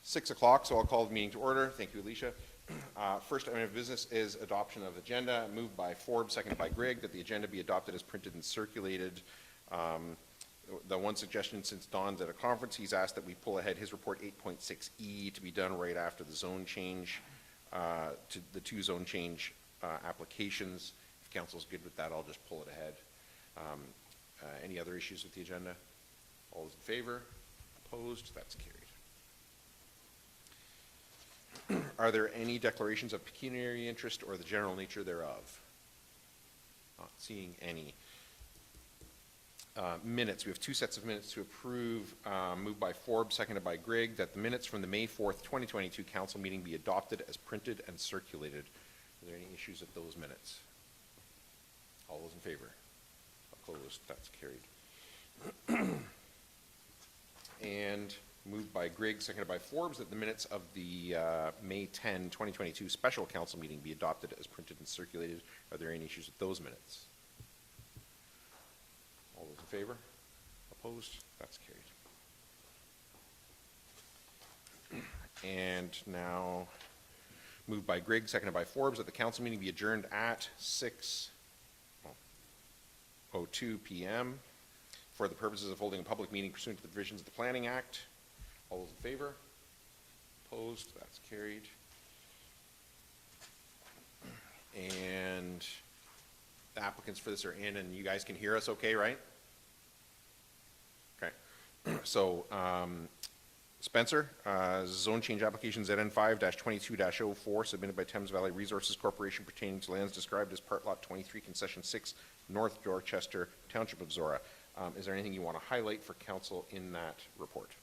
6 o'clock, so I'll call the meeting to order. Thank you, Alicia. First item of business is adoption of agenda, moved by Forbes, seconded by Grigg, that the agenda be adopted as printed and circulated. The one suggestion since Don's at a conference, he's asked that we pull ahead his report 8.6E to be done right after the zone change, to the two zone change applications. If council's good with that, I'll just pull it ahead. Any other issues with the agenda? All those in favor? Opposed? That's carried. Are there any declarations of pecuniary interest or the general nature thereof? Not seeing any. Minutes. We have two sets of minutes to approve, moved by Forbes, seconded by Grigg, that the minutes from the May 4th, 2022 council meeting be adopted as printed and circulated. Are there any issues with those minutes? All those in favor? Opposed? That's carried. And moved by Grigg, seconded by Forbes, that the minutes of the May 10, 2022 special council meeting be adopted as printed and circulated. Are there any issues with those minutes? All those in favor? Opposed? That's carried. And now moved by Grigg, seconded by Forbes, that the council meeting be adjourned at 6:02 p.m. for the purposes of holding a public meeting pursuant to the provisions of the Planning Act. All those in favor? Opposed? That's carried. And the applicants for this are in, and you guys can hear us okay, right? Okay. So, Spencer, zone change application ZN5-22-04 submitted by Thames Valley Resources Corporation pertaining to lands described as Part Lot 23, Concession 6, North Dorchester, Township of Zorra. Is there anything you want to highlight for council in that report?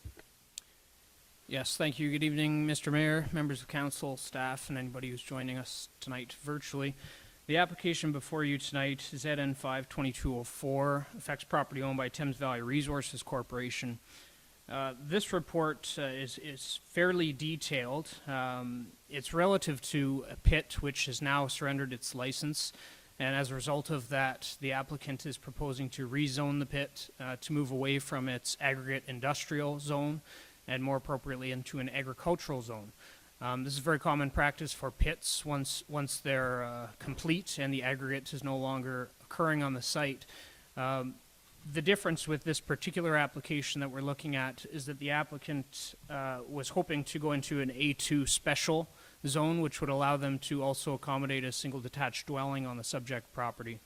Yes, thank you. Good evening, Mr. Mayor, members of council, staff, and anybody who's joining us tonight virtually. The application before you tonight, ZN5-2204, affects property owned by Thames Valley Resources Corporation. This report is fairly detailed. It's relative to a pit which has now surrendered its license, and as a result of that, the applicant is proposing to rezone the pit to move away from its aggregate industrial zone and more appropriately into an agricultural zone. This is very common practice for pits once they're complete and the aggregate is no longer occurring on the site. The difference with this particular application that we're looking at is that the applicant was hoping to go into an A2 special zone, which would allow them to also accommodate a single detached dwelling on the subject property.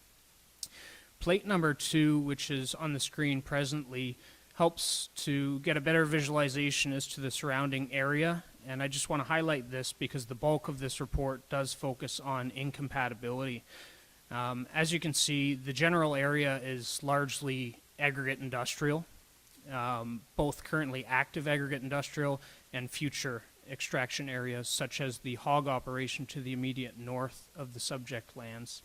Plate number 2, which is on the screen presently, helps to get a better visualization as to the surrounding area, and I just want to highlight this because the bulk of this report does focus on incompatibility. As you can see, the general area is largely aggregate industrial, both currently active aggregate industrial and future extraction areas, such as the hog operation to the immediate north of the subject lands.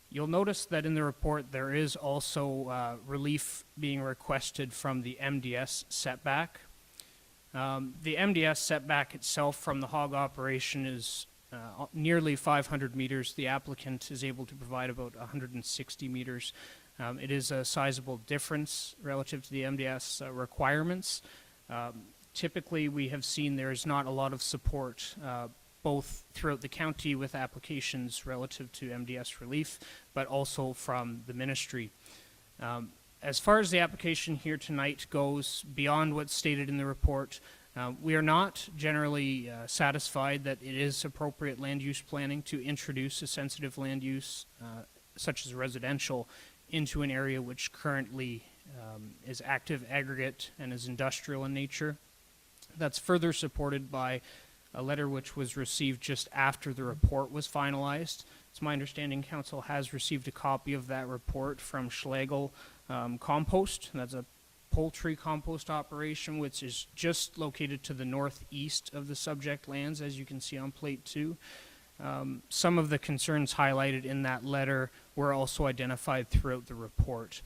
You'll notice that in the report there is also relief being requested from the MDS setback. The MDS setback itself from the hog operation is nearly 500 meters. The applicant is able to provide about 160 meters. It is a sizable difference relative to the MDS requirements. Typically, we have seen there is not a lot of support both throughout the county with applications relative to MDS relief, but also from the ministry. As far as the application here tonight goes, beyond what's stated in the report, we are not generally satisfied that it is appropriate land use planning to introduce a sensitive land use, such as residential, into an area which currently is active aggregate and is industrial in nature. That's further supported by a letter which was received just after the report was finalized. It's my understanding council has received a copy of that report from Schlegel Compost. That's a poultry compost operation which is just located to the northeast of the subject lands, as you can see on plate 2. Some of the concerns highlighted in that letter were also identified throughout the report.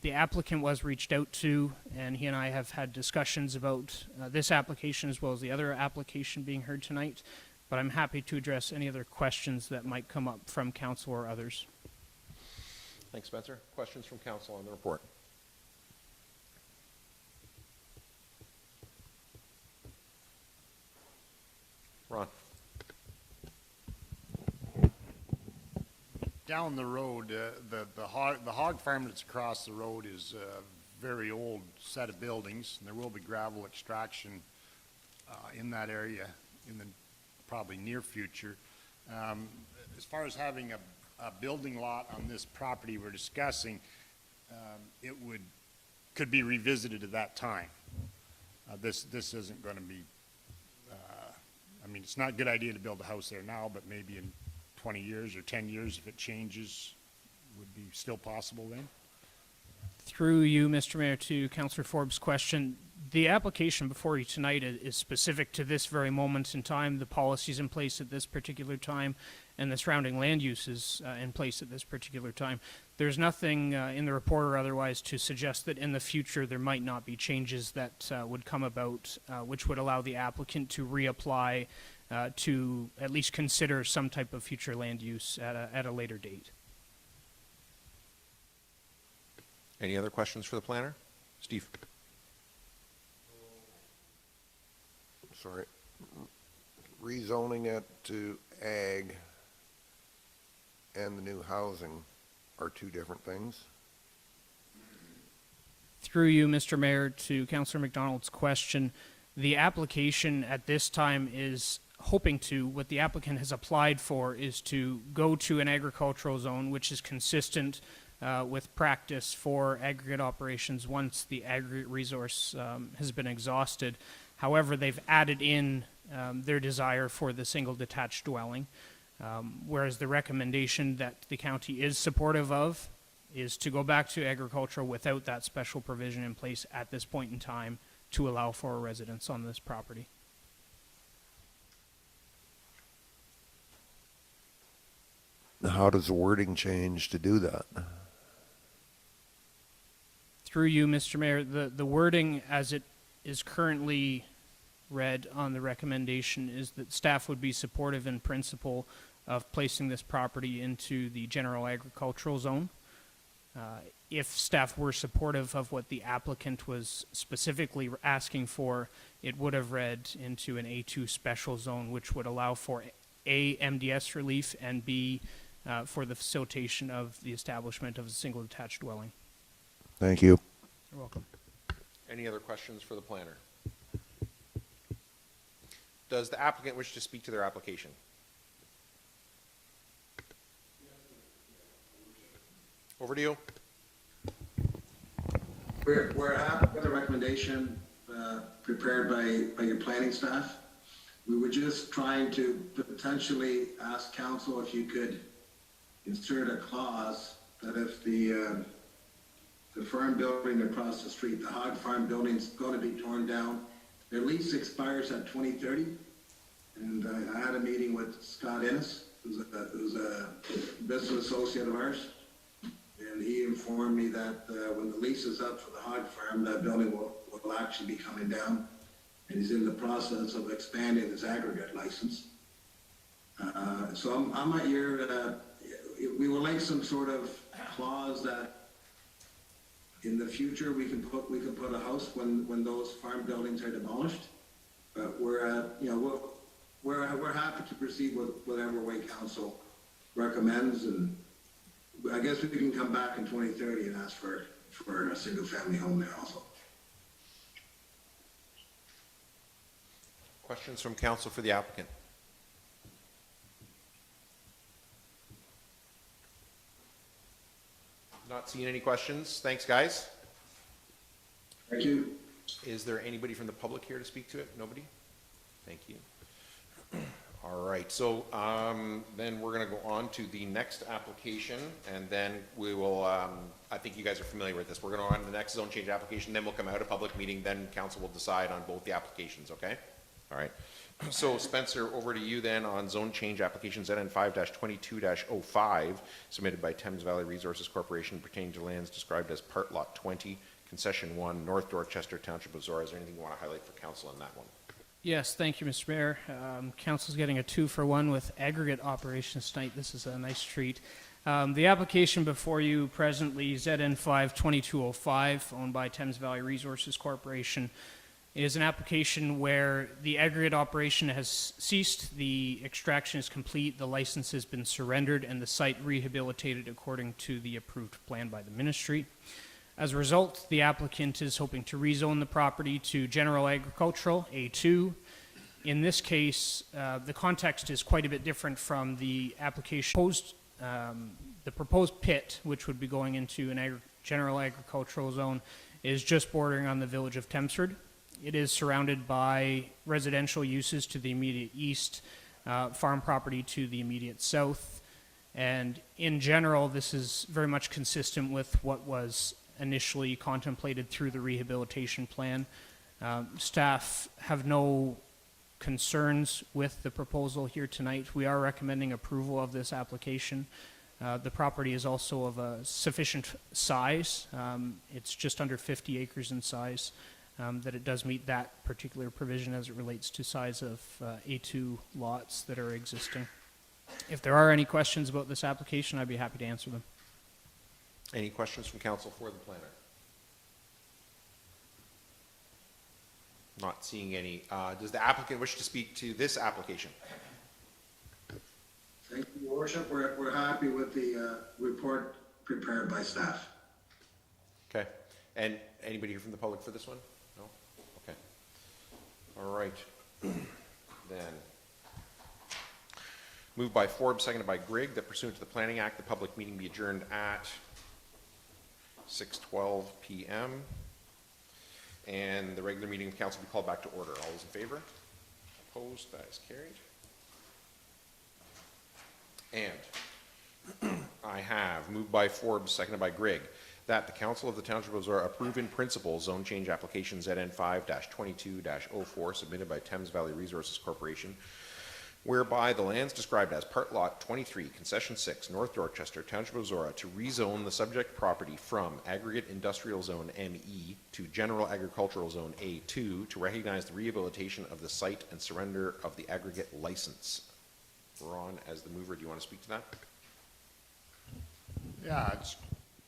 The applicant was reached out to, and he and I have had discussions about this application as well as the other application being heard tonight, but I'm happy to address any other questions that might come up from council or others. Thanks, Spencer. Questions from council on the report? down the road, the hog farm that's across the road is a very old set of buildings, and there will be gravel extraction in that area in the probably near future. As far as having a building lot on this property we're discussing, it could be revisited at that time. This isn't going to be, I mean, it's not a good idea to build a house there now, but maybe in 20 years or 10 years, if it changes, would be still possible then? Through you, Mr. Mayor, to Councillor Forbes' question, the application before you tonight is specific to this very moment in time, the policies in place at this particular time, and the surrounding land uses in place at this particular time. There's nothing in the report or otherwise to suggest that in the future there might not be changes that would come about, which would allow the applicant to reapply to at least consider some type of future land use at a later date. Any other questions for the planner? Steve? Sorry. Rezoning it to ag and the new housing are two different things? Through you, Mr. Mayor, to Councillor McDonald's question, the application at this time is hoping to, what the applicant has applied for is to go to an agricultural zone, which is consistent with practice for aggregate operations once the aggregate resource has been exhausted. However, they've added in their desire for the single detached dwelling, whereas the recommendation that the county is supportive of is to go back to agricultural without that special provision in place at this point in time to allow for a residence on this property. How does the wording change to do that? Through you, Mr. Mayor, the wording as it is currently read on the recommendation is that staff would be supportive in principle of placing this property into the general agricultural zone. If staff were supportive of what the applicant was specifically asking for, it would have read into an A2 special zone, which would allow for A, MDS relief, and B, for the facilitation of the establishment of a single detached dwelling. Thank you. You're welcome. Any other questions for the planner? Does the applicant wish to speak to their application? Over to you. We're happy with the recommendation prepared by your planning staff. We were just trying to potentially ask council if you could insert a clause that if the farm building across the street, the hog farm building, is going to be torn down, their lease expires at 2030. And I had a meeting with Scott Ennis, who's a business associate of ours. And he informed me that when the lease is up for the hog farm, that building will actually be coming down. And he's in the process of expanding his aggregate license. So I'm at your, we would like some sort of clause that in the future we can put a house when those farm buildings are demolished. But we're happy to proceed with whatever way council recommends, and I guess we can come back in 2030 and ask for a single family home there also. Questions from council for the applicant? Not seeing any questions. Thanks, guys. Thank you. Is there anybody from the public here to speak to it? Nobody? Thank you. All right, so then we're going to go on to the next application, and then we will, I think you guys are familiar with this. We're going to go on to the next zone change application, then we'll come out of public meeting, then council will decide on both the applications, okay? All right. So Spencer, over to you then on zone change application ZN5-22-05, submitted by Thames Valley Resources Corporation pertaining to lands described as Part Lot 20, Concession 1, North Dorchester Township of Zorra. Is there anything you want to highlight for council on that one? Yes, thank you, Mr. Mayor. Council's getting a 2-for-1 with aggregate operations tonight. This is a nice treat. The application before you presently, ZN5-2205, owned by Thames Valley Resources Corporation, It is an application where the aggregate operation has ceased, the extraction is complete, the license has been surrendered, and the site rehabilitated according to the approved plan by the ministry. As a result, the applicant is hoping to rezone the property to general agricultural, A2. In this case, the context is quite a bit different from the application proposed. The proposed pit, which would be going into an general agricultural zone, is just bordering on the village of Tempsford. It is surrounded by residential uses to the immediate east, farm property to the immediate south, and in general, this is very much consistent with what was initially contemplated through the rehabilitation plan. Staff have no concerns with the proposal here tonight. We are recommending approval of this application. The property is also of a sufficient size. It's just under 50 acres in size, that it does meet that particular provision as it relates to size of A2 lots that are existing. If there are any questions about this application, I'd be happy to answer them. Any questions from council for the planner? Not seeing any. Does the applicant wish to speak to this application? Thank you, Your Worship. We're happy with the report prepared by staff. Okay. And anybody here from the public for this one? No? Okay. All right. Then. Moved by Forbes, seconded by Grigg, that pursuant to the Planning Act, the public meeting be adjourned at 6:12 p.m. and the regular meeting of council be called back to order. All those in favor? Opposed? That is carried. And I have moved by Forbes, seconded by Grigg, that the Council of the Township of Zorra approve in principle zone change application ZN 5-22-04 submitted by Thames Valley Resources Corporation, whereby the lands described as Part Lot 23, Concession 6, North Dorchester, Township of Zorra, to rezone the subject property from Aggregate Industrial Zone ME to General Agricultural Zone A2 to recognize the rehabilitation of the site and surrender of the aggregate license. Ron, as the mover, do you want to speak to that? Yeah, it's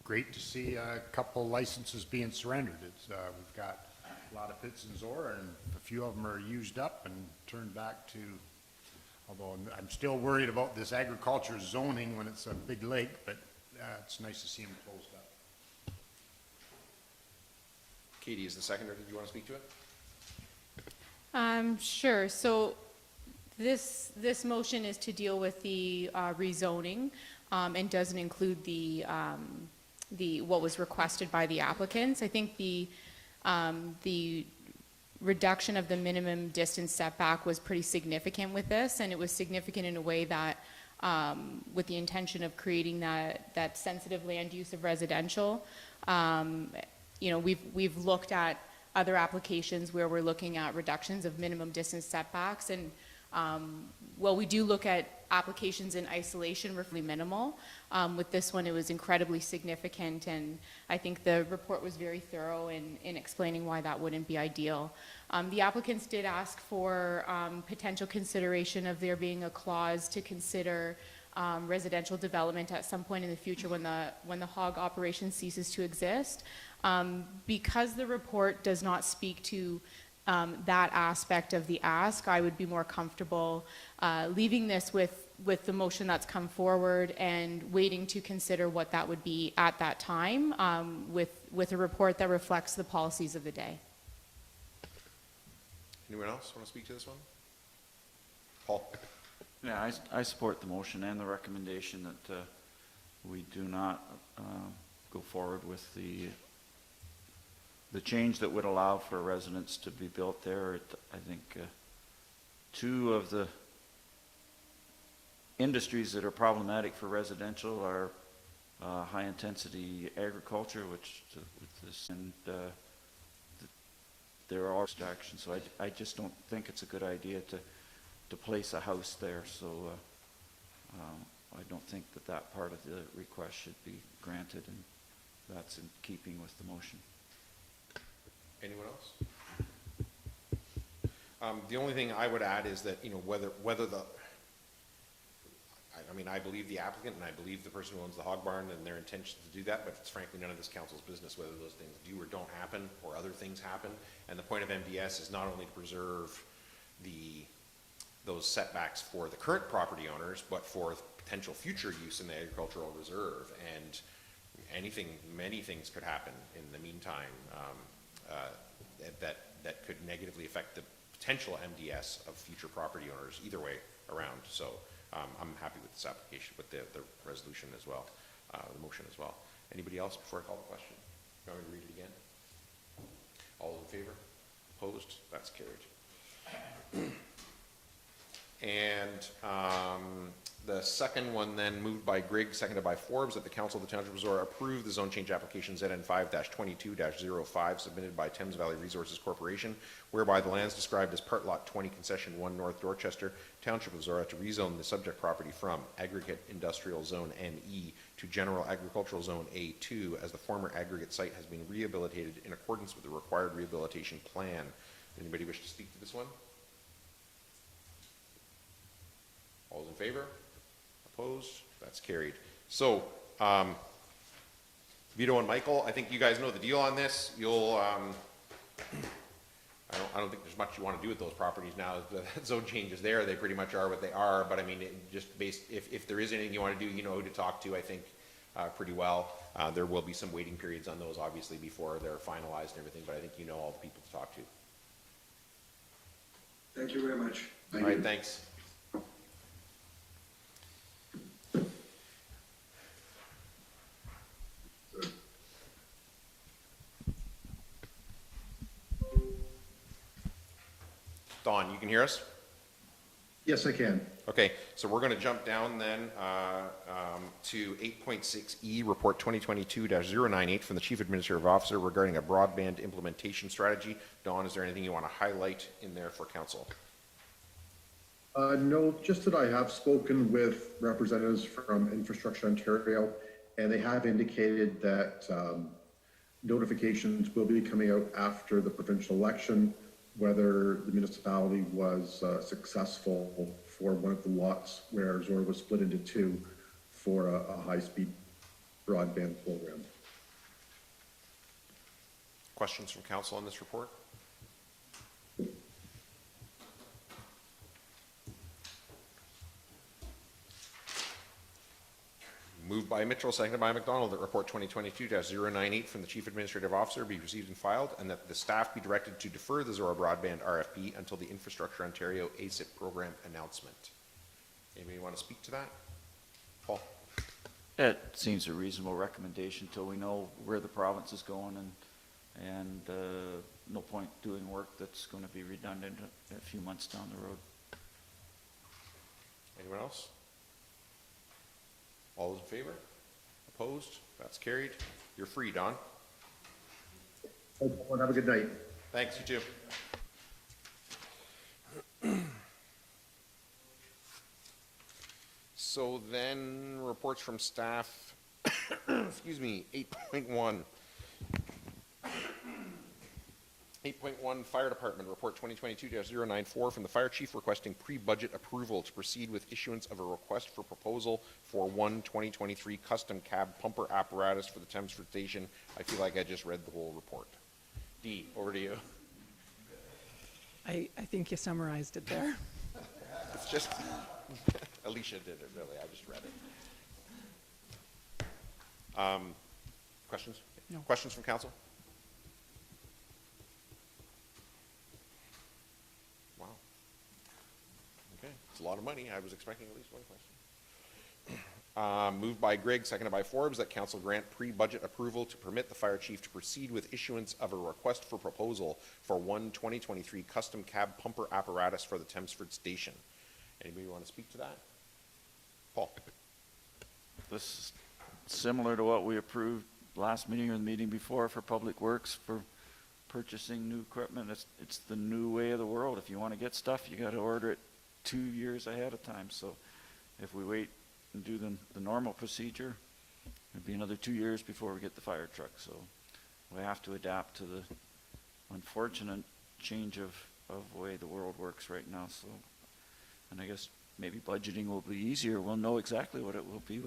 great to see a couple licenses being surrendered. It's, we've got a lot of pits in Zorra, and a few of them are used up and turned back to, although I'm still worried about this agriculture zoning when it's a big lake, but it's nice to see them closed up. Katie is the seconder. Did you want to speak to it? Sure. So this motion is to deal with the rezoning and doesn't include the what was requested by the applicants. I think the reduction of the minimum distance setback was pretty significant with this, and it was significant in a way that with the intention of creating that sensitive land use of residential. You know, we've looked at other applications where we're looking at reductions of minimum distance setbacks, and well, we do look at applications in isolation, roughly minimal. With this one, it was incredibly significant, and I think the report was very thorough in explaining why that wouldn't be ideal. The applicants did ask for potential consideration of there being a clause to consider residential development at some point in the future when the hog operation ceases to exist. Because the report does not speak to that aspect of the ask, I would be more comfortable leaving this with the motion that's come forward and waiting to consider what that would be at that time with a report that reflects the policies of the day. Anyone else want to speak to this one? Paul? Yeah, I support the motion and the recommendation that we do not go forward with the change that would allow for residents to be built there. I think two of the industries that are problematic for residential are high-intensity agriculture, which with this, and there are extractions. So I just don't think it's a good idea to place a house there. So I don't think that part of the request should be granted, and that's in keeping with the motion. Anyone else? The only thing I would add is that, you know, whether the, I'm mean, I believe the applicant and I believe the person who owns the hog barn and their intention to do that, but it's frankly none of this council's business whether those things do or don't happen or other things happen. And the point of MDS is not only to preserve those setbacks for the current property owners, but for potential future use in the agricultural reserve. And many things could happen in the meantime that could negatively affect the potential MDS of future property owners either way around. So I'm happy with this application, with the resolution as well, the motion as well. Anybody else before I call the question? You want me to read it again? All those in favor? Opposed? That's carried. And the second one then, moved by Grigg, seconded by Forbes, that the Council of the Township of Zorra approve the zone change application ZN5-22-05 submitted by Thames Valley Resources Corporation, whereby the lands described as Part Lot 20, Concession 1, North Dorchester, Township of Zorra, to rezone the subject property from Aggregate Industrial Zone NE to General Agricultural Zone A2, as the former aggregate site has been rehabilitated in accordance with the required rehabilitation plan. Anybody wish to speak to this one? All those in favor? Opposed? That's carried. So, Vito and Michael, I think you guys know the deal on this. You'll, I don't think there's much you want to do with those properties now. The zone changes there, they pretty much are what they are, but I mean, just based, if there is anything you want to do, you know who to talk to, I think, pretty well. There will be some waiting periods on those, obviously, before they're finalized and everything, but I think you know all the people to talk to. Thank you very much. All right, thanks. Don, you can hear us? Yes, I can. Okay, so we're going to jump down then to 8.6E, Report 2022-098 from the Chief Administrative Officer regarding a broadband implementation strategy. Don, is there anything you want to highlight in there for council? No, just that I have spoken with representatives from Infrastructure Ontario, and they have indicated that notifications will be coming out after the provincial election, whether the municipality was successful for one of the lots where Zorra was split into two for a high-speed broadband program. Questions from council on this report? Moved by Mitchell, seconded by McDonald, that report 2022-098 from the Chief Administrative Officer be received and filed, and that the staff be directed to defer the Zorra Broadband RFP until the Infrastructure Ontario ASIP program announcement. Anybody want to speak to that? Paul? It seems a reasonable recommendation till we know where the province is going, and no point doing work that's going to be redundant a few months down the road. Anyone else? All those in favor? Opposed? That's carried. You're free, Don. Everyone have a good night. Thanks, you too. So then, reports from staff, excuse me, 8.1. 8.1 Fire Department Report 2022-094 from the Fire Chief requesting pre-budget approval to proceed with issuance of a request for proposal for 2023 custom cab pumper apparatus for the Thamesford Station. I feel like I just read the whole report. Dee, over to you. I think you summarized it there. It's just, Alicia did it, really. I just read it. Questions? No. Questions from council? Wow. Okay, it's a lot of money. I was expecting at least one question. Moved by Grigg, seconded by Forbes, that council grant pre-budget approval to permit the fire chief to proceed with issuance of a request for proposal for 2023 custom cab pumper apparatus for the Thamesford Station. Anybody want to speak to that? Paul? This is similar to what we approved last meeting or the meeting before for Public Works for purchasing new equipment. It's the new way of the world. If you want to get stuff, you got to order it 2 years ahead of time. So if we wait and do the normal procedure, it'd be another 2 years before we get the fire truck. So we have to adapt to the unfortunate change of the way the world works right now. So, and I guess maybe budgeting will be easier. We'll know exactly what it will be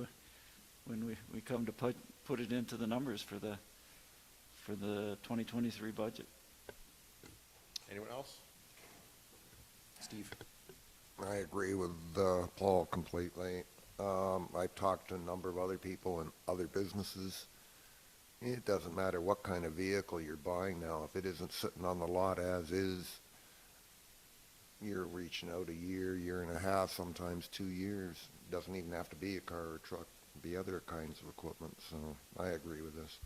when we come to put it into the numbers for the 2023 budget. Anyone else? Steve? I agree with Paul completely. I've talked to a number of other people in other businesses. It doesn't matter what kind of vehicle you're buying now. If it isn't sitting on the lot as is, you're reaching out a year, year and a half, sometimes 2 years. It doesn't even have to be a car or a truck. It can be other kinds of equipment. So I agree with this.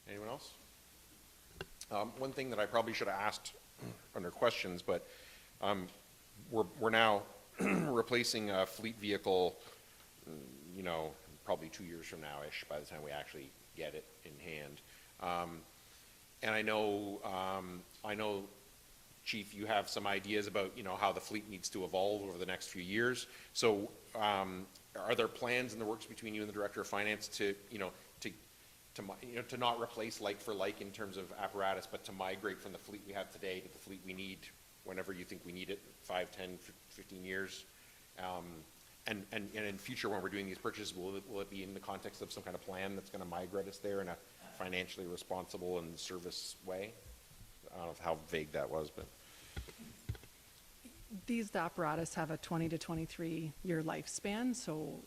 Anyone else? One thing that I probably should have asked under questions, but we're now replacing a fleet vehicle, you know, probably 2 years from now-ish by the time we actually get it in hand. And I know, Chief, you have some ideas about, you know, how the fleet needs to evolve over the next few years. So are there plans in the works between you and the Director of Finance to, to not replace like for like in terms of apparatus, but to migrate from the fleet we have today to the fleet we need whenever you think we need it, 5, 10, 15 years? And in future, when we're doing these purchases, will it be in the context of some kind of plan that's going to migrate us there in a financially responsible and service way? I don't know how vague that was, but. These apparatus have a 20 to 23 year lifespan, so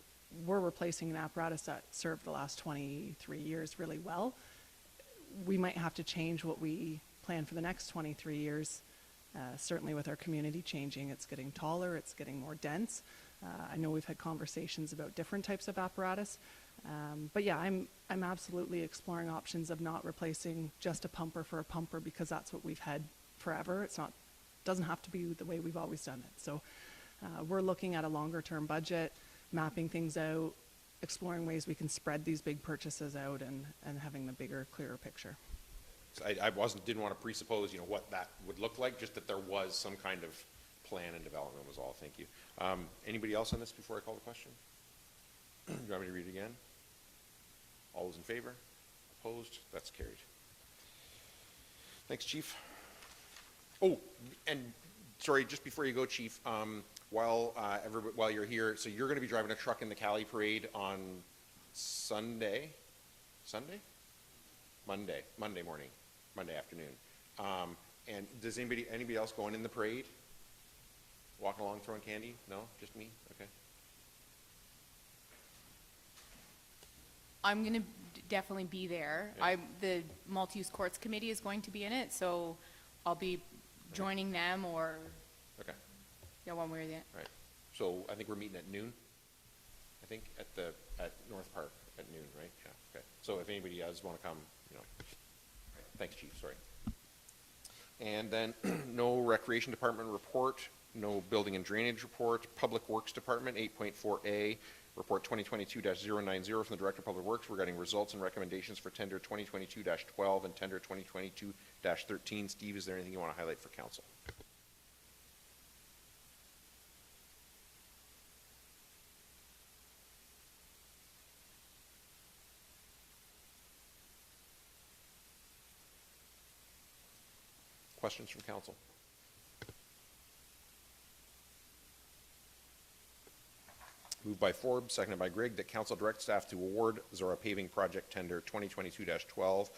we're replacing an apparatus that served the last 23 years really well. We might have to change what we plan for the next 23 years. Certainly with our community changing, it's getting taller, it's getting more dense. I know we've had conversations about different types of apparatus. But yeah, I'm absolutely exploring options of not replacing just a pumper for a pumper, because that's what we've had forever. Doesn't have to be the way we've always done it. So we're looking at a longer term budget, mapping things out, exploring ways we can spread these big purchases out and having the bigger, clearer picture. So I didn't want to presuppose, what that would look like, just that there was some kind of plan and development was all. Thank you. Anybody else on this before I call the question? Do you want me to read it again? All those in favor? Opposed? That's carried. Thanks, Chief. Oh, and sorry, just before you go, Chief, while you're here, so you're going to be driving a truck in the Cali Parade on Monday morning, Monday afternoon. And does anybody else going in the parade? Walking along throwing candy? No, just me? Okay. I'm going to definitely be there. Yeah. The multi-use courts committee is going to be in it, so I'll be joining them or one way or the other. Right. So I think we're meeting at noon. I think at North Park at noon, right? Yeah. Okay. So if anybody does want to come, Thanks, Chief. Sorry. And then no Recreation Department report, no Building and Drainage report, Public Works Department 8.4A. Report 2022-090 from the Director of Public Works regarding results and recommendations for tender 2022-12 and tender 2022-13. Steve, is there anything you want to highlight for council? Questions from council? Moved by Forbes, seconded by Grigg, that council direct staff to award Zorra Paving Project Tender 2022-12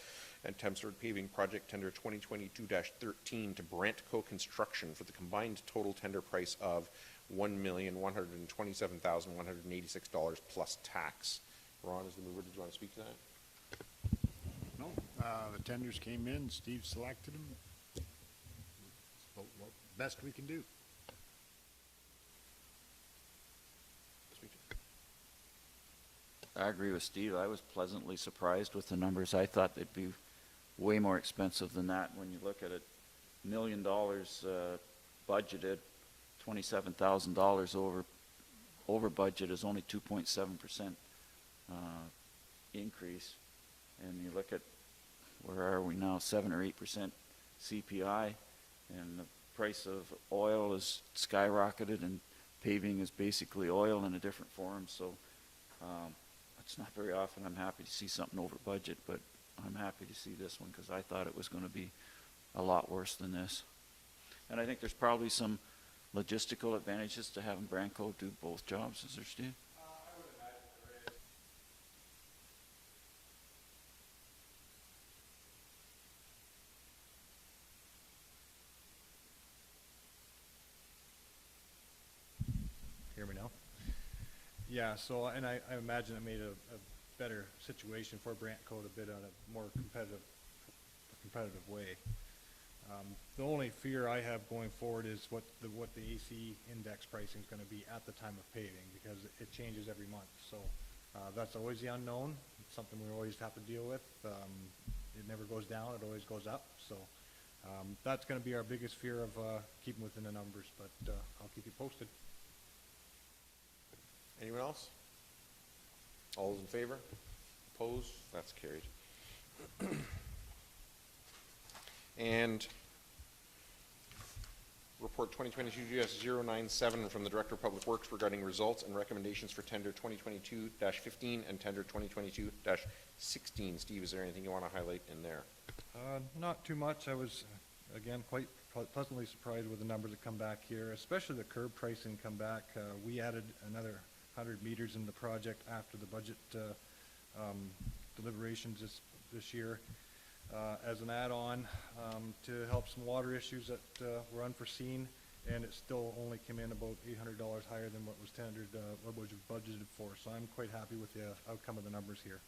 and Tempsford Paving Project Tender 2022-13 to Brantco Construction for the combined total tender price of $1,127,186 plus tax. Ron, as the mover, did you want to speak to that? No, the tenders came in, Steve selected them. It's about what best we can do. I agree with Steve. I was pleasantly surprised with the numbers. I thought they'd be way more expensive than that. When you look at it, $1 million budgeted, $27,000 over budget is only 2.7% increase. And you look at, where are we now, 7 or 8% CPI, and the price of oil is skyrocketed, and paving is basically oil in a different form. So it's not very often I'm happy to see something over budget, but I'm happy to see this one because I thought it was going to be a lot worse than this. And I think there's probably some logistical advantages to having Branco do both jobs, is there, Steve? Hear me now? Yeah, so, and I imagine it made a better situation for Brantco to bid on a more competitive way. The only fear I have going forward is what the AC index pricing is gonna be at the time of paving, because it changes every month, so, that's always the unknown. It's something we always have to deal with. It never goes down, it always goes up, so, that's gonna be our biggest fear of, keeping within the numbers, but, I'll keep you posted. Anyone else? All those in favor? Opposed? That's carried. And report 2022-097 from the Director of Public Works regarding results and recommendations for tender 2022-15 and tender 2022-16. Steve, is there anything you want to highlight in there? Not too much. I was, again, quite pleasantly surprised with the numbers that come back here, especially the curb pricing come back. We added another 100 meters in the project after the budget deliberations this year as an add-on to help some water issues that were unforeseen, and it still only came in about $800 higher than what was tendered, what was budgeted for. So I'm quite happy with the outcome of the numbers here.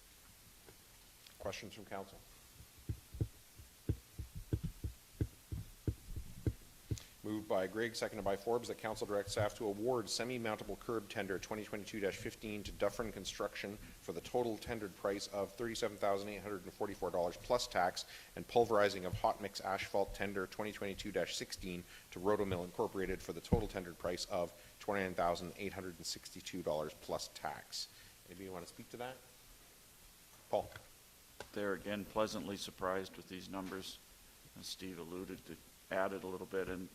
Questions from council? Moved by Grigg, seconded by Forbes, that council direct staff to award semi-mountable curb tender 2022-15 to Dufferin Construction for the total tendered price of $37,844 plus tax, and pulverizing of hot mix asphalt tender 2022-16 to Rotomill Incorporated for the total tendered price of $29,862 plus tax. Anybody want to speak to that? Paul? They're again pleasantly surprised with these numbers, as Steve alluded to, added a little bit, and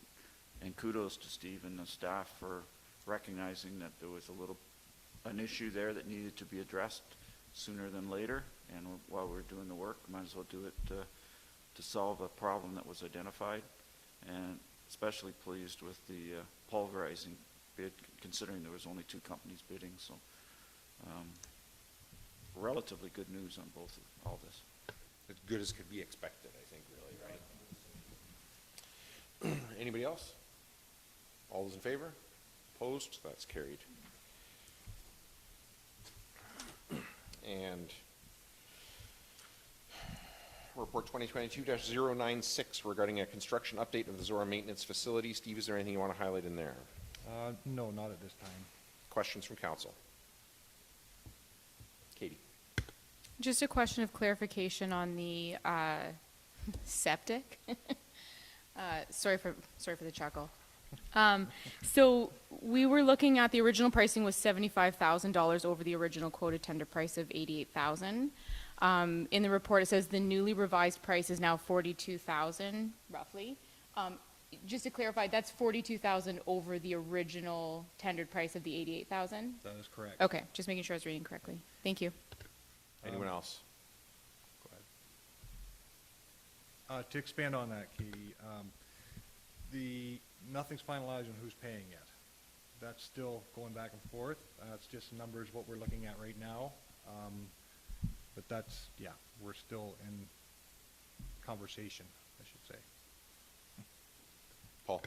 kudos to Steve and the staff for recognizing that there was an issue there that needed to be addressed sooner than later, and while we're doing the work, might as well do it to solve a problem that was identified, and especially pleased with the pulverizing bid, considering there was only 2 companies bidding, so relatively good news on both of all this. As good as could be expected, I think, really, right? Anybody else? All those in favor? Opposed? That's carried. And report 2022-096 regarding a construction update of the Zorra maintenance facility. Steve, is there anything you want to highlight in there? No, not at this time. Questions from council? Katie? Just a question of clarification on the septic. Sorry for the chuckle. So we were looking at, the original pricing was $75,000 over the original quoted tender price of $88,000. In the report, it says the newly revised price is now $42,000, roughly. Just to clarify, that's $42,000 over the original tendered price of the $88,000? That is correct. Okay, just making sure I was reading correctly. Thank you. Anyone else? Go ahead. To expand on that, Katie, nothing's finalized on who's paying yet. That's still going back and forth. It's just numbers, what we're looking at right now. But that's, yeah, we're still in conversation, I should say. Paul?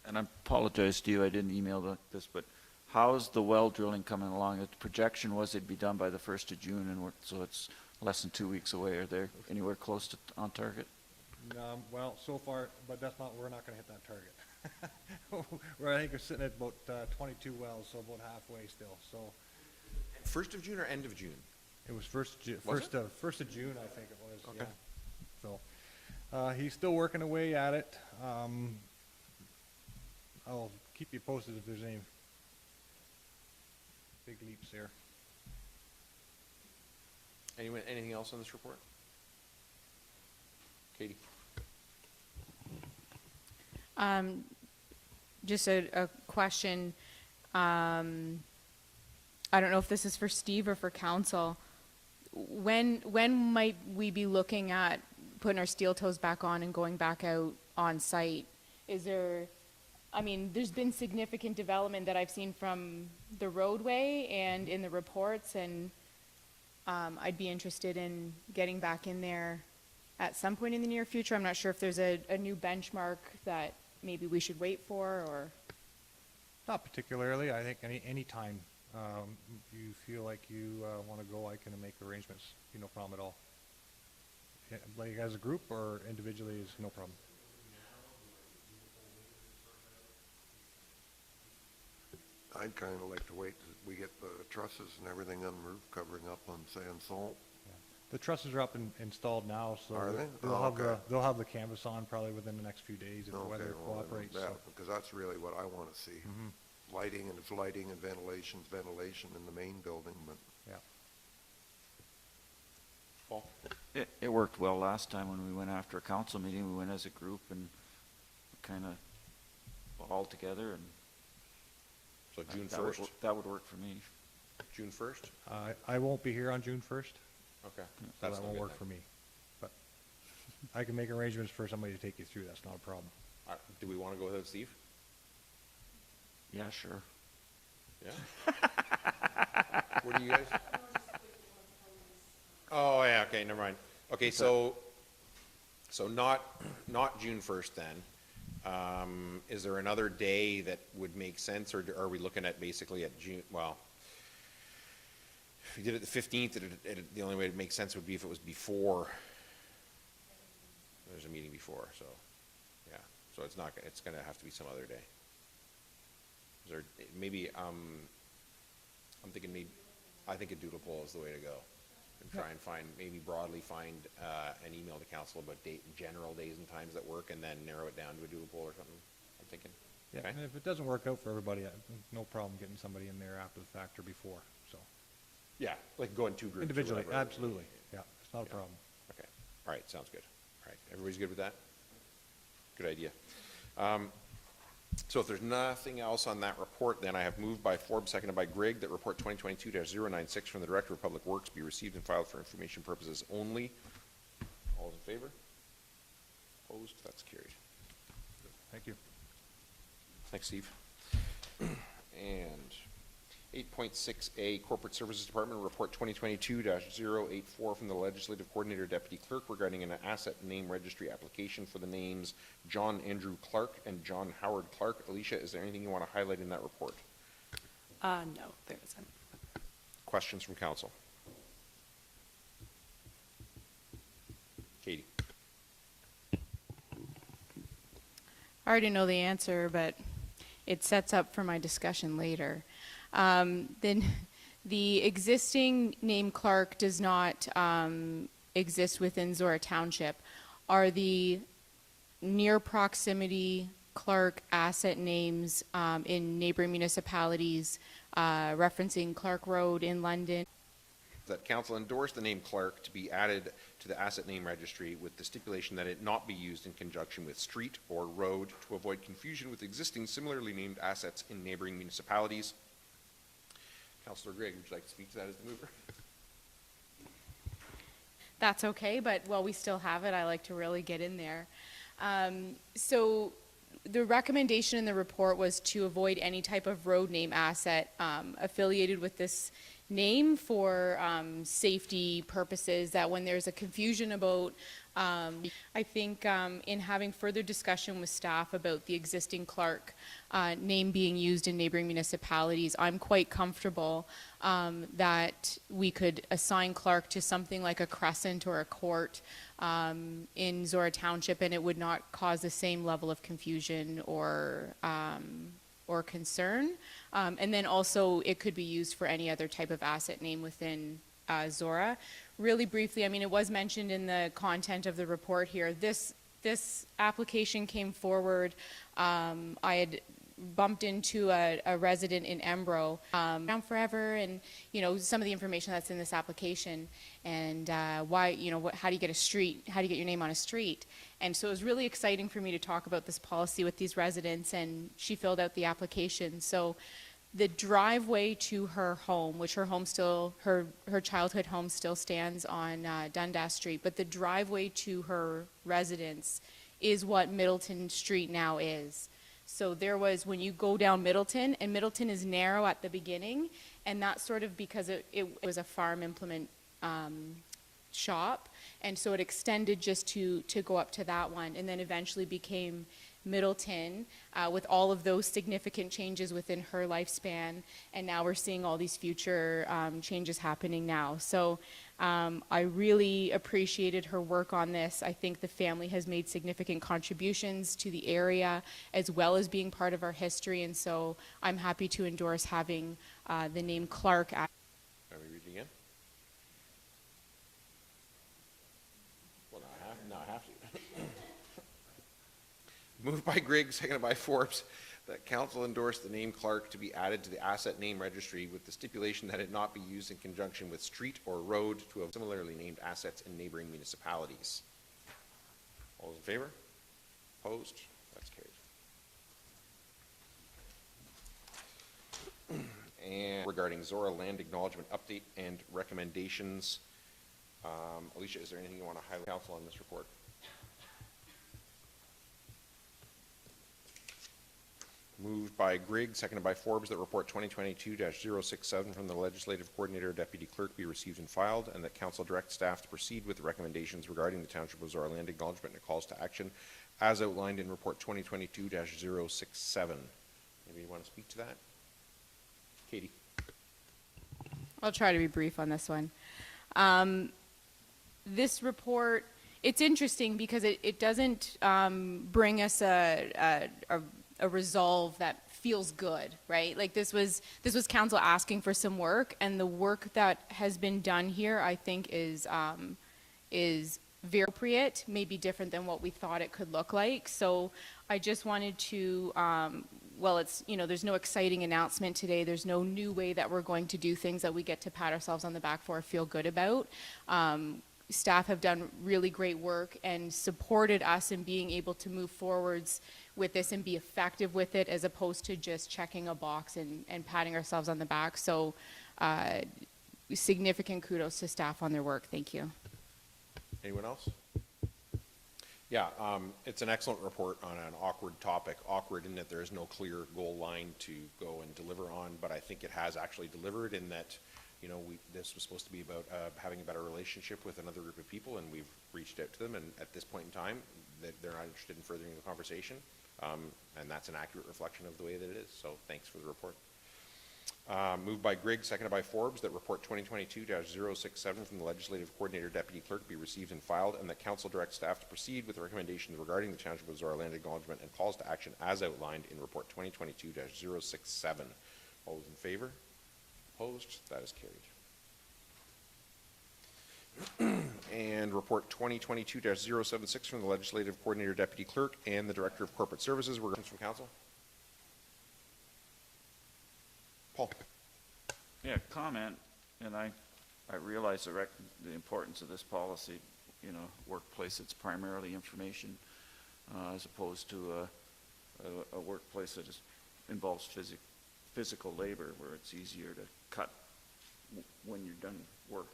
And I apologize to you, I didn't email this, but how's the well drilling coming along? The projection was it'd be done by the 1st of June, and so it's less than 2 weeks away. Are they anywhere close to on target? Well, so far, but we're not gonna hit that target. I think we're sitting at about 22 wells, so about halfway still, so. 1st of June or end of June? It was first of June, I think it was, Okay. yeah. So, he's still working away at it. I'll keep you posted if there's any big leaps there. Anything else on this report? Katie? Just a question. I don't know if this is for Steve or for council. When might we be looking at putting our steel toes back on and going back out on site? Is there I mean, there's been significant development that I've seen from the roadway and in the reports, and I'd be interested in getting back in there at some point in the near future. I'm not sure if there's a new benchmark that maybe we should wait for, or... Not particularly. I think any time you feel like you want to go, I can make arrangements. No problem at all. Yeah, like as a group or individually is no problem. I'd kind of like to wait till we get the trusses and everything on the roof covering up on sand salt. Yeah. The trusses are up and installed now, so Are they? they'll Oh, have okay. they'll have the canvas on probably within the next few days if the weather Well, cooperates. yeah, So. because that's really what I want to see. Lighting, and it's lighting and ventilation in the main building, but Yeah. Paul? It worked well last time when we went after a council meeting. We went as a group and kind of all together, and So June that would 1st? that would work for me. June 1st? I won't be here on June 1st, Okay. so That's that no won't good work then. for me. But I can make arrangements for somebody to take you through. That's not a problem. Do we want to go without Steve? Yeah, sure. Yeah? What do you guys? Oh, yeah, okay, never mind. Okay, so not June 1st then. Is there another day that would make sense, or are we looking at basically at June, well, if we did it the 15th, the only way it makes sense would be if it was before, there's a meeting before, so, yeah. So it's not, it's gonna have to be some other day. Is there, maybe, I'm thinking I think a doodle poll is the way to go. And try and maybe broadly find, an email to council about general days and times that work, and then narrow it down to a doodle poll or something, I'm thinking. Yeah, Okay? and if it doesn't work out for everybody, no problem getting somebody in there after the fact or before, so. Yeah, like go in two groups or Individually, whatever. absolutely, yeah, it's not a Yeah. problem. Okay, all right, sounds good. All right, everybody's good with that? Good idea. So if there's nothing else on that report, then I have moved by Forbes, seconded by Grigg, that report 2022-096 from the Director of Public Works be received and filed for information purposes only. All those in favor? Opposed? That's carried. Thank you. Thanks, Steve. And 8.6A, Corporate Services Department, Report 2022-084 from the Legislative Coordinator Deputy Clerk regarding an asset name registry application for the names John Andrew Clark and John Howard Clark. Alicia, is there anything you want to highlight in that report? No, there isn't. Questions from council? Katie? I already know the answer, but it sets up for my discussion later. Then the existing name Clark does not exist within Zorra Township. Are the near proximity Clark asset names in neighboring municipalities referencing Clark Road in London? That council endorsed the name Clark to be added to the asset name registry with the stipulation that it not be used in conjunction with street or road to avoid confusion with existing similarly named assets in neighboring municipalities. Councillor Grigg, would you like to speak to that as the mover? That's okay, but while we still have it, I like to really get in there. So the recommendation in the report was to avoid any type of road name asset affiliated with this name for safety purposes, that when there's a confusion about, I think in having further discussion with staff about the existing Clark name being used in neighboring municipalities, I'm quite comfortable that we could assign Clark to something like a crescent or a court in Zorra Township, and it would not cause the same level of confusion or concern. And then also it could be used for any other type of asset name within Zorra. Really briefly, I mean, it was mentioned in the content of the report here. This application came forward. I had bumped into a resident in Embro, around forever, and some of the information that's in this application, and why, how do you get a street? How do you get your name on a street? And so it was really exciting for me to talk about this policy with these residents, and she filled out the application. So the driveway to her home, which her childhood home still stands on Dundas Street, but the driveway to her residence is what Middleton Street now is. So there was, when you go down Middleton, and Middleton is narrow at the beginning, and that's sort of because it was a farm implement shop, and so it extended just to go up to that one, and then eventually became Middleton, with all of those significant changes within her lifespan, and now we're seeing all these future changes happening now. So I really appreciated her work on this. I think the family has made significant contributions to the area, as well as being part of our history, and so I'm happy to endorse having the name Clark. Are we reading again? Well, now I have to. Moved by Grigg, seconded by Forbes, that council endorse the name Clark to be added to the asset name registry with the stipulation that it not be used in conjunction with street or road to have similarly named assets in neighboring municipalities. All those in favor? Opposed? That's carried. And regarding Zorra land acknowledgement update and recommendations, Alicia, is there anything you want to highlight, council, on this report? Moved by Grigg, seconded by Forbes, that report 2022-067 from the legislative coordinator deputy clerk be received and filed, and that council direct staff to proceed with the recommendations regarding the Township of Zorra land acknowledgement and calls to action as outlined in report 2022-067. Maybe you want to speak to that? Katie. I'll try to be brief on this one. This report, it's interesting because it doesn't bring us a resolve that feels good, right? Like this was council asking for some work, and the work that has been done here, I think, is very appropriate, maybe different than what we thought it could look like. So I just wanted to, well, it's, there's no exciting announcement today. There's no new way that we're going to do things that we get to pat ourselves on the back for or feel good about. Staff have done really great work and supported us in being able to move forwards with this and be effective with it, as opposed to just checking a box and patting ourselves on the back. So significant kudos to staff on their work. Thank you. Anyone else? Yeah, it's an excellent report on an awkward topic. Awkward in that there is no clear goal line to go and deliver on, but I think it has actually delivered in that, this was supposed to be about having a better relationship with another group of people, and we've reached out to them, and at this point in time, they're not interested in furthering the conversation, and that's an accurate reflection of the way that it is, so thanks for the report. Moved by Grigg, seconded by Forbes, that report 2022-067 from the legislative coordinator deputy clerk be received and filed, and that council direct staff to proceed with the recommendations regarding the Township of Zorra land acknowledgement and calls to action as outlined in report 2022-067. All those in favor? Opposed? That is carried. And report 2022-076 from the legislative coordinator deputy clerk and the director of corporate services. We're from council. Paul. Yeah, comment, and I realize the importance of this policy. Workplace, it's primarily information, as opposed to a workplace that involves physical labor, where it's easier to cut when you're done work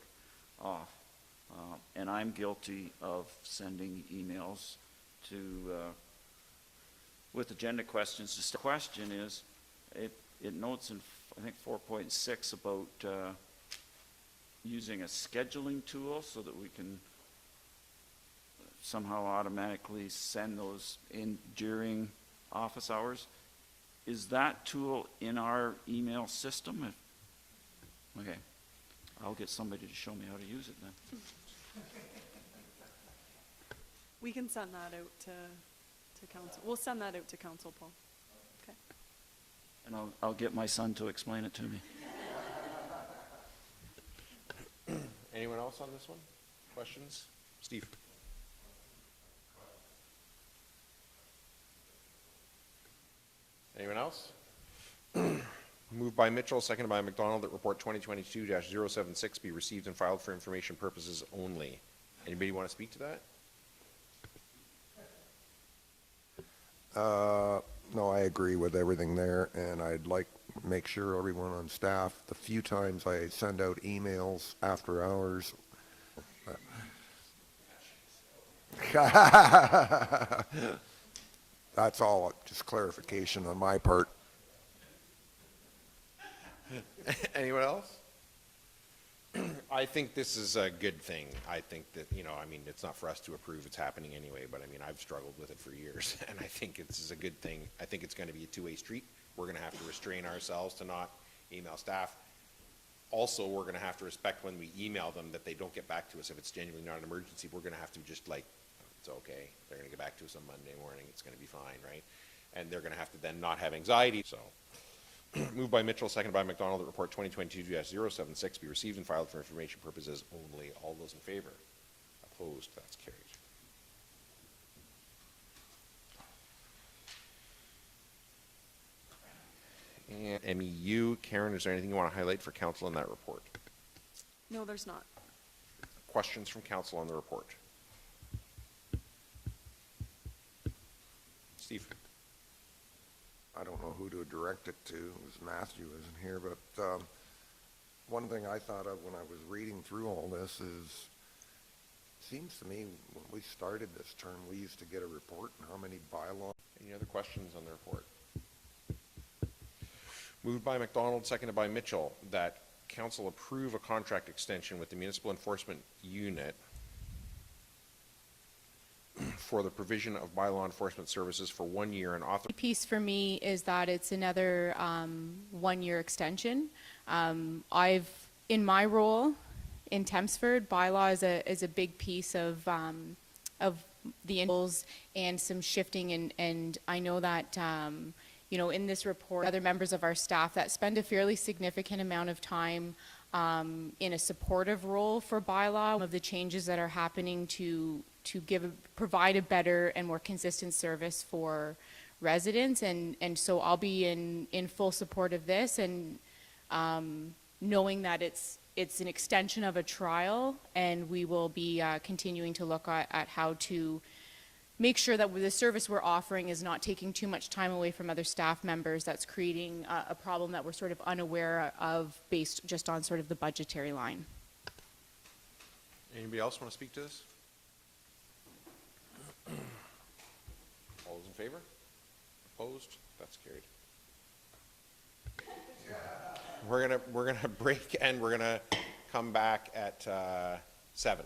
off. And I'm guilty of sending emails with agenda questions. Just the question is, it notes in, I think, 4.6 about using a scheduling tool so that we can somehow automatically send those in during office hours. Is that tool in our email system? Okay, I'll get somebody to show me how to use it then. We can send that out to council. We'll send that out to council, Paul. Okay. And I'll get my son to explain it to me. Anyone else on this one? Questions? Steve. Anyone else? Moved by Mitchell, seconded by McDonald, that report 2022-076 be received and filed for information purposes only. Anybody want to speak to that? No, I agree with everything there, and I'd like to make sure everyone on staff, the few times I send out emails after hours, That's all, just clarification on my part. Anyone else? I think this is a good thing. I think that, you know, I mean, it's not for us to approve, it's happening anyway, but I mean, I've struggled with it for years, and I think this is a good thing. I think it's gonna be a two-way street. We're gonna have to restrain ourselves to not email staff. Also, we're gonna have to respect when we email them that they don't get back to us. If it's genuinely not an emergency, we're gonna have to just like, it's okay. They're gonna get back to us on Monday morning, it's gonna be fine, right? And they're gonna have to then not have anxiety, so. Moved by Mitchell, seconded by McDonald, that report 2022-076 be received and filed for information purposes only. All those in favor? Opposed? That's carried. And MEU, Karen, is there anything you want to highlight for council in that report? No, there's not. Questions from council on the report? Steve? I don't know who to direct it to, as Matthew isn't here, but one thing I thought of when I was reading through all this is, seems to me when we started this term, we used to get a report on how many bylaws. Any other questions on the report? Moved by McDonald, seconded by Mitchell, that council approve a contract extension with the Municipal Enforcement Unit for the provision of bylaw enforcement services for 1 year and author. The piece for me is that it's another 1-year extension. In my role in Tempsford, bylaw is a big piece of the rules and some shifting, and I know that you know, in this report, other members of our staff that spend a fairly significant amount of time in a supportive role for bylaw of the changes that are happening to provide a better and more consistent service for residents, and so I'll be in full support of this, and knowing that it's an extension of a trial, and we will be continuing to look at how to make sure that the service we're offering is not taking too much time away from other staff members that's creating a problem that we're sort of unaware of based just on sort of the budgetary line. Anybody else want to speak to this? All those in favor? Opposed? That's carried. We're gonna break, and we're gonna come back at 7.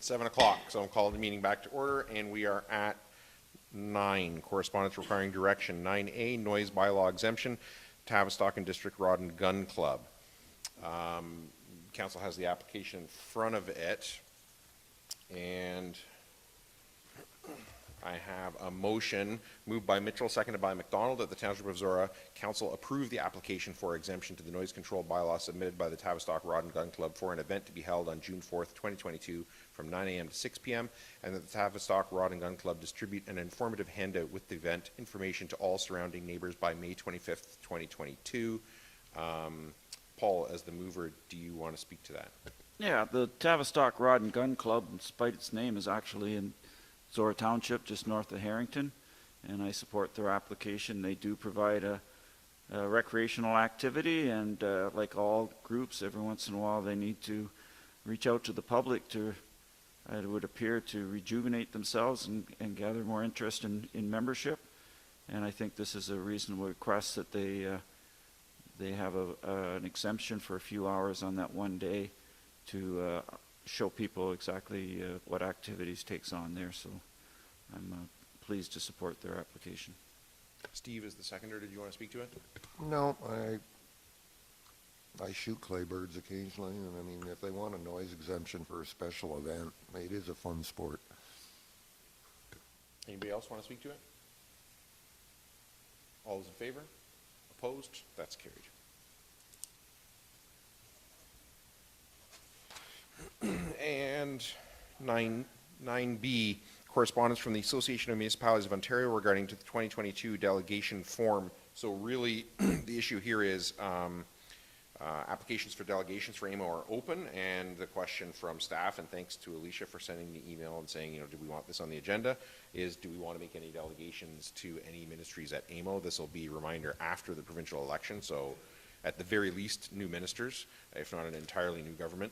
7 o'clock, so I'm calling the meeting back to order, and we are at 9, correspondence requiring direction. 9A, noise bylaw exemption, Tavistock and District Rod and Gun Club. Council has the application in front of it, and I have a motion moved by Mitchell, seconded by McDonald, that the Township of Zorra Council approve the application for exemption to the noise control bylaw submitted by the Tavistock Rod and Gun Club for an event to be held on June 4th, 2022 from 9 a.m. to 6 p.m. and that the Tavistock Rod and Gun Club distribute an informative handout with the event information to all surrounding neighbors by May 25th, 2022. Paul, as the mover, do you want to speak to that? Yeah, the Tavistock Rod and Gun Club, despite its name, is actually in Zorra Township, just north of Harrington, and I support their application. They do provide a recreational activity, and like all groups, every once in a while they need to reach out to the public to, it would appear, to rejuvenate themselves and gather more interest in membership. And I think this is a reasonable request that they have an exemption for a few hours on that one day to show people exactly what activities takes on there. So I'm pleased to support their application. Steve is the seconder. Did you want to speak to it? No, I shoot clay birds occasionally, and I mean, if they want a noise exemption for a special event, it is a fun sport. Anybody else want to speak to it? All those in favor? Opposed? That's carried. And 9B, correspondence from the Association of Municipalities of Ontario regarding to the 2022 delegation form. So really, the issue here is applications for delegations for AMO are open, and the question from staff, and thanks to Alicia for sending the email and saying, do we want this on the agenda, is do we want to make any delegations to any ministries at AMO? This will be a reminder after the provincial election, so at the very least, new ministers, if not an entirely new government.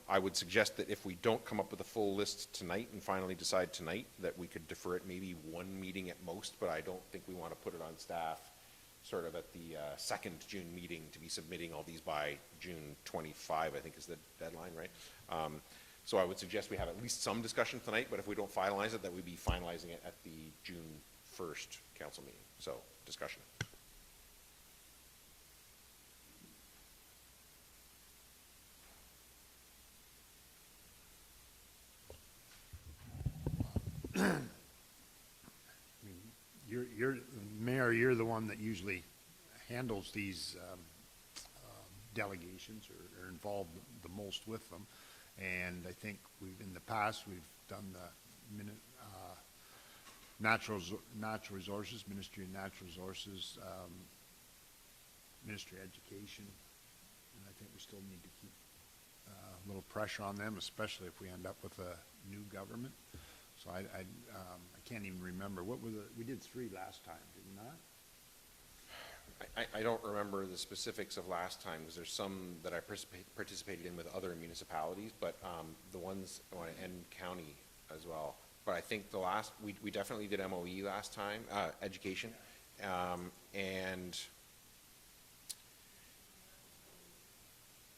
I would suggest that if we don't come up with a full list tonight and finally decide tonight, that we could defer it maybe one meeting at most, but I don't think we want to put it on staff sort of at the second June meeting to be submitting all these by June 25, I think is the deadline, right? So I would suggest we have at least some discussion tonight, but if we don't finalize it, that we'd be finalizing it at the June 1st council meeting. So, discussion. You're Mayor, you're the one that usually handles these delegations or involved the most with them. And I think in the past, we've done the natural resources, Ministry of Natural Resources, Ministry of Education. And I think we still need to keep a little pressure on them, especially if we end up with a new government. So I can't even remember. What were we did 3 last time, did we not? I don't remember the specifics of last time, because there's some that I participated in with other municipalities, but the ones and county as well. But I think the last, we definitely did MOE last time, education, and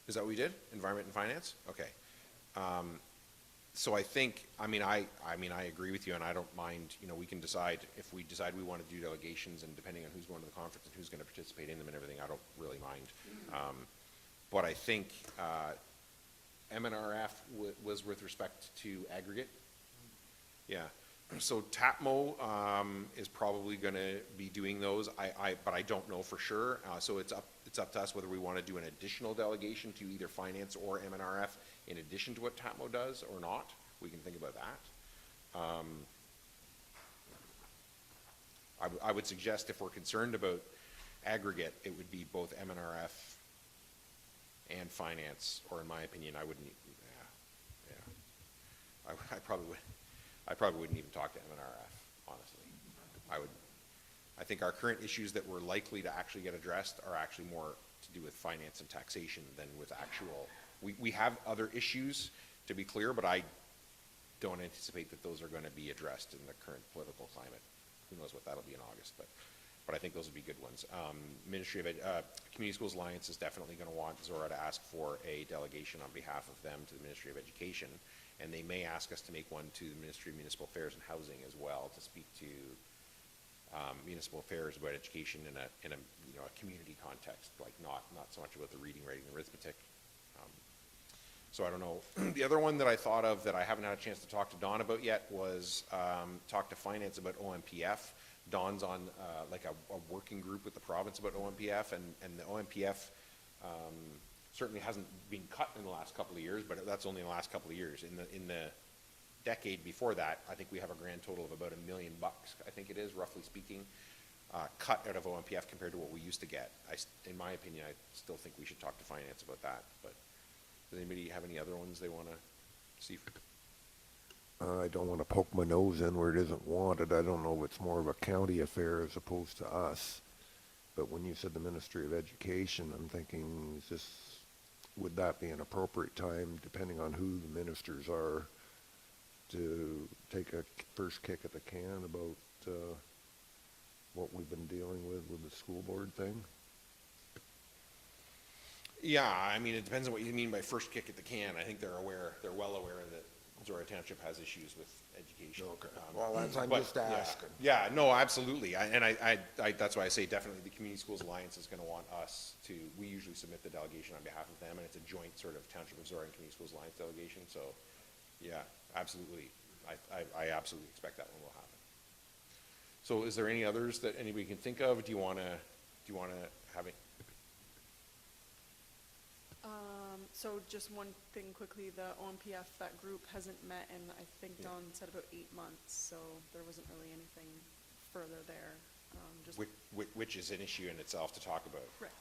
is that what we did? Environment and finance? Okay. So I think, I agree with you, and I don't mind, we can decide, if we decide we want to do delegations, and depending on who's going to the conference and who's going to participate in them and everything, I don't really mind. But I think MNRF was with respect to aggregate. Yeah. So TAPMO is probably going to be doing those, but I don't know for sure. So it's up to us whether we want to do an additional delegation to either finance or MNRF in addition to what TAPMO does or not. We can think about that. I would suggest if we're concerned about aggregate, it would be both MNRF and finance, or in my opinion, I wouldn't. Yeah. I probably would. I probably wouldn't even talk to MNRF, honestly. I think our current issues that we're likely to actually get addressed are actually more to do with finance and taxation than with actual. We have other issues, to be clear, but I don't anticipate that those are going to be addressed in the current political climate. Who knows what that'll be in August, but but I think those would be good ones. Community Schools Alliance is definitely going to want Zorra to ask for a delegation on behalf of them to the Ministry of Education, and they may ask us to make one to the Ministry of Municipal Affairs and Housing as well, to speak to municipal affairs about education in a community context, like not so much about the reading, writing, and arithmetic. So I don't know. The other one that I thought of that I haven't had a chance to talk to Don about yet was talk to finance about OMPF. Don's on like a working group with the province about OMPF, and the OMPF certainly hasn't been cut in the last couple of years, but that's only in the last couple of years. In the decade before that, I think we have a grand total of about $1 million, I think it is, roughly speaking, cut out of OMPF compared to what we used to get. In my opinion, I still think we should talk to finance about that. But does anybody have any other ones they want to see? I don't want to poke my nose in where it isn't wanted. I don't know if it's more of a county affair as opposed to us. But when you said the Ministry of Education, I'm thinking, would that be an appropriate time, depending on who the ministers are, to take a first kick at the can about what we've been dealing with the school board thing? Yeah, I mean, it depends on what you mean by first kick at the can. I think they're well aware that Zorra Township has issues with education. Okay. Well, I'm But, just asking. Yeah, no, absolutely. That's why I say definitely the Community Schools Alliance is going to want us to, we usually submit the delegation on behalf of them, and it's a joint sort of Township of Zorra and Community Schools Alliance delegation. So, yeah, absolutely. I absolutely expect that one will happen. So is there any others that anybody can think of? Do you want to have it? So just one thing quickly, the OMPF, that group hasn't met in, I think Don said about 8 months, so there wasn't really anything further there. Which is an issue in itself to talk about. Right.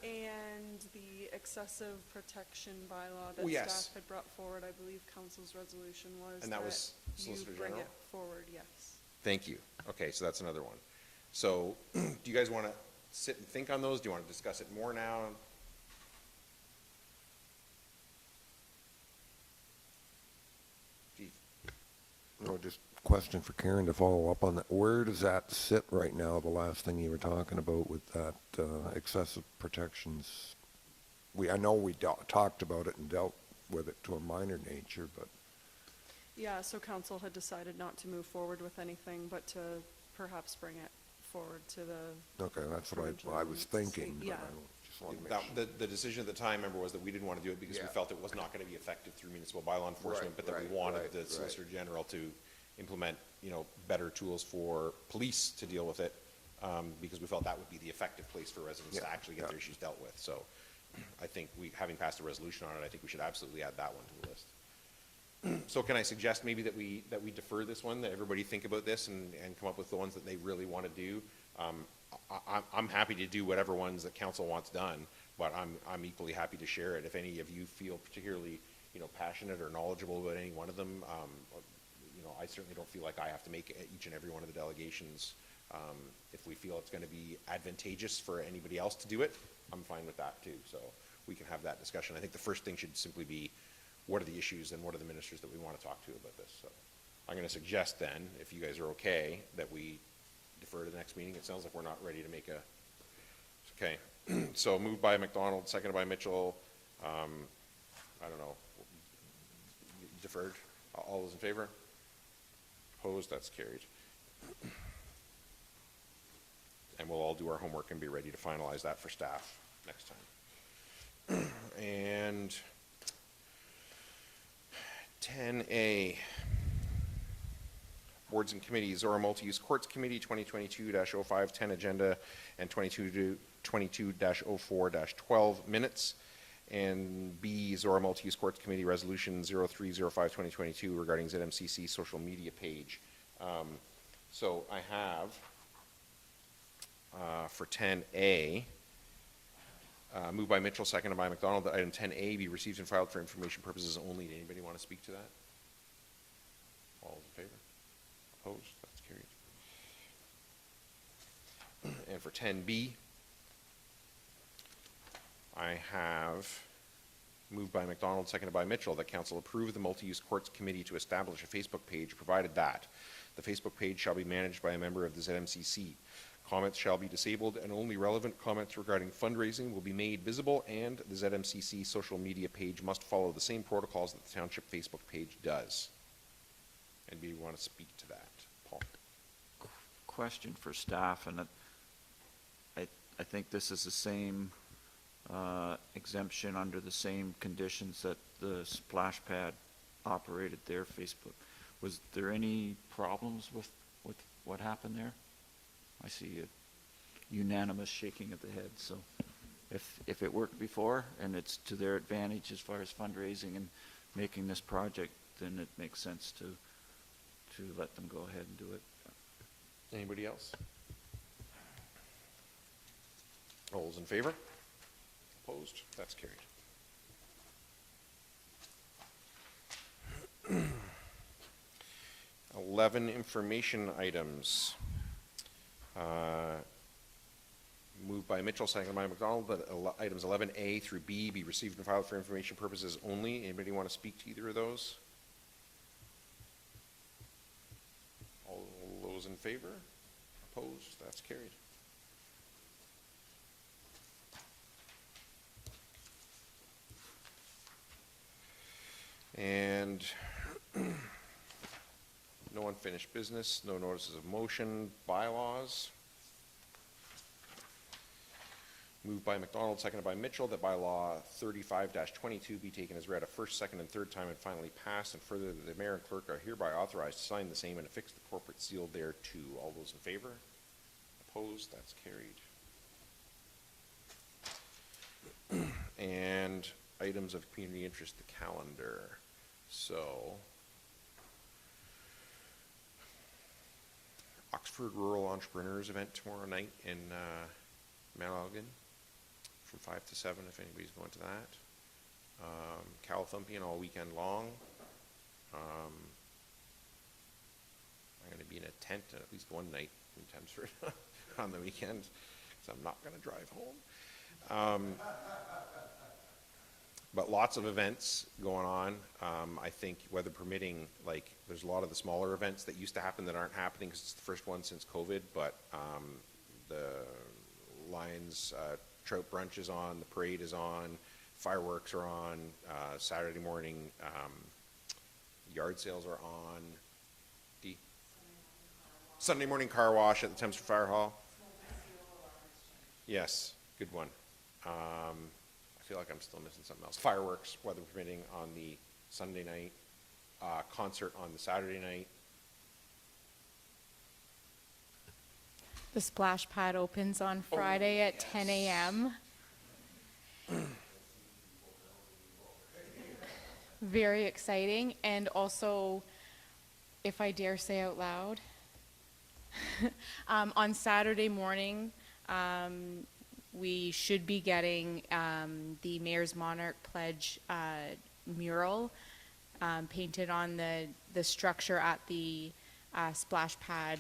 And the excessive protection bylaw that yes. staff had brought forward, I believe council's resolution was And that was you Solicitor bring General? it forward, yes. Thank you. Okay, so that's another one. So do you guys want to sit and think on those? Do you want to discuss it more now? Chief? No, just question for Karen to follow up on that. Where does that sit right now, the last thing you were talking about with that excessive protections? I know we talked about it and dealt with it to a minor nature, but... Yeah, so council had decided not to move forward with anything, but to perhaps bring it forward to the... Okay, that's what provincial I was thinking, but yeah. I just want to make sure. The decision at the time, remember, was that we didn't want to do it because we Yeah. felt it was not going to be effective through municipal bylaw enforcement, Right, but that we right, wanted right, the right. Solicitor General to implement, better tools for police to deal with it, because we felt that would be the effective place for residents to Yeah, actually get yeah. their issues dealt with. So I think having passed a resolution on it, I think we should absolutely add that one to the list. So can I suggest maybe that we defer this one, that everybody think about this and come up with the ones that they really want to do? I'm happy to do whatever ones that council wants done, but I'm equally happy to share it. If any of you feel particularly, passionate or knowledgeable about any one of them, I certainly don't feel like I have to make each and every one of the delegations. If we feel it's going to be advantageous for anybody else to do it, I'm fine with that too. So we can have that discussion. I think the first thing should simply be, what are the issues and what are the ministers that we want to talk to about this? So I'm going to suggest then, if you guys are okay, that we defer to the next meeting. It sounds like we're not ready to make okay. So moved by McDonald, seconded by Mitchell. I don't know. Deferred. All those in favor? Opposed? That's carried. And we'll all do our homework and be ready to finalize that for staff next time. And 10A, Boards and Committees, Zorra Multi-Use Courts Committee, 2022-05-10 agenda, and 22-04-12 minutes. And B, Zorra Multi-Use Courts Committee Resolution 0305-2022 regarding ZMCC social media page. So I have, for 10A, moved by Mitchell, seconded by McDonald, that item 10A be received and filed for information purposes only. Did anybody want to speak to that? All those in favor? Opposed? That's carried. And for 10B, I have moved by McDonald, seconded by Mitchell, that council approve the Multi-Use Courts Committee to establish a Facebook page, provided that The Facebook page shall be managed by a member of the ZMCC. Comments shall be disabled, and only relevant comments regarding fundraising will be made visible, and the ZMCC social media page must follow the same protocols that the Township Facebook page does. Anybody want to speak to that? Paul? Question for staff, and I think this is the same exemption under the same conditions that the splash pad operated their Facebook. Was there any problems with what happened there? I see a unanimous shaking of the head, so if it worked before and it's to their advantage as far as fundraising and making this project, then it makes sense to let them go ahead and do it. Anybody else? All those in favor? Opposed? That's carried. 11 information items. Moved by Mitchell, seconded by McDonald, that items 11A through B be received and filed for information purposes only. Anybody want to speak to either of those? All those in favor? Opposed? That's carried. And no unfinished business, no notices of motion, bylaws. Moved by McDonald, seconded by Mitchell, that bylaw 35-22 be taken as read a first, second, and third time and finally passed, and further that the mayor and clerk are hereby authorized to sign the same and affix the corporate seal thereto. All those in favor? Opposed? That's carried. And items of community interest, the calendar. So, Oxford Rural Entrepreneurs event tomorrow night in Mount Elgin from 5 to 7 if anybody's going to that. Calthumpian all weekend long. I'm going to be in a tent at least one night in Thamesford on the weekend, because I'm not going to drive home. But lots of events going on. I think, weather permitting, like, there's a lot of the smaller events that used to happen that aren't happening because it's the first one since COVID, but the Lions Trout Brunch is on, the parade is on, fireworks are on, Saturday morning yard sales are on. Sunday morning car wash at the Thamesford Fire Hall. Yes, good one. I feel like I'm still missing something else. Fireworks, weather permitting, on the Sunday night. Concert on the Saturday night. The splash pad opens on Friday at 10 a.m. Very exciting. And also, if I dare say out loud, on Saturday morning, we should be getting the Mayor's Monarch Pledge mural painted on the structure at the splash pad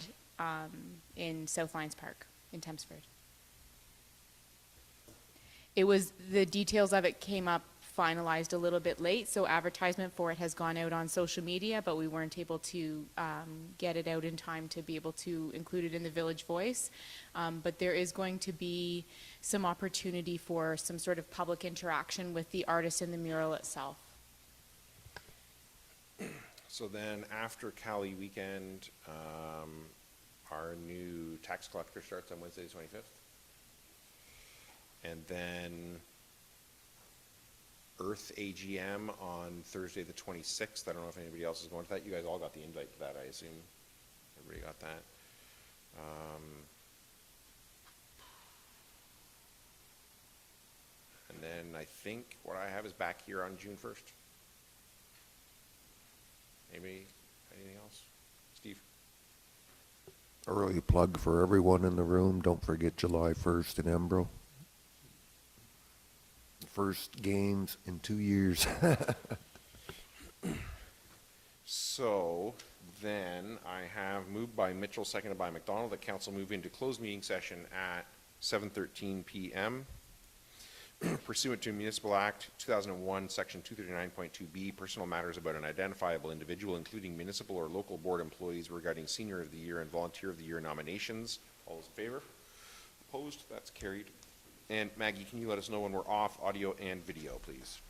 in South Lions Park in Thamesford. The details of it came up finalized a little bit late, so advertisement for it has gone out on social media, but we weren't able to get it out in time to be able to include it in the Village Voice. But there is going to be some opportunity for some sort of public interaction with the artist in the mural itself. So then after Cali weekend, our new tax collector starts on Wednesday the 25th. And then Earth AGM on Thursday the 26th. I don't know if anybody else is going to that. You guys all got the invite to that, I assume. Everybody got that. And then I think what I have is back here on June 1st. Anything else? Steve? Early plug for everyone in the room. Don't forget July 1st in Embro. First games in 2 years. So then I have moved by Mitchell, seconded by McDonald, that council move into closed meeting session at 7:13 p.m. pursuant to Municipal Act 2001, Section 239.2B, personal matters about an identifiable individual, including municipal or local board employees regarding Senior of the Year and Volunteer of the Year nominations. All those in favor? Opposed? That's carried. And Maggie, can you let us know when we're off audio and video, please?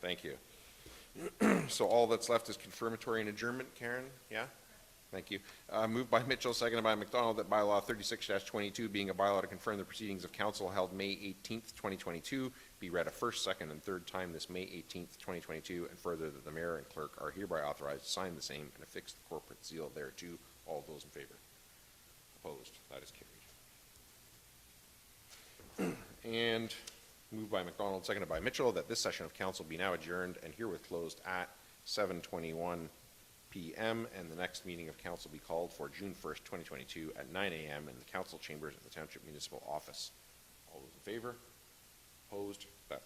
Thank you. So all that's left is confirmatory and adjournment, Karen, yeah? Thank you. Moved by Mitchell, seconded by McDonald, that bylaw 36-22, being a bylaw to confirm the proceedings of council held May 18th, 2022, be read a first, second, and third time this May 18th, 2022, and further that the mayor and clerk are hereby authorized to sign the same and affix the corporate seal thereto. All those in favor? Opposed? That is carried. And moved by McDonald, seconded by Mitchell, that this session of council be now adjourned and herewith closed at 7:21 p.m. and the next meeting of council be called for June 1st, 2022 at 9 a.m. in the council chambers of the Township Municipal Office. All those in favor? Opposed?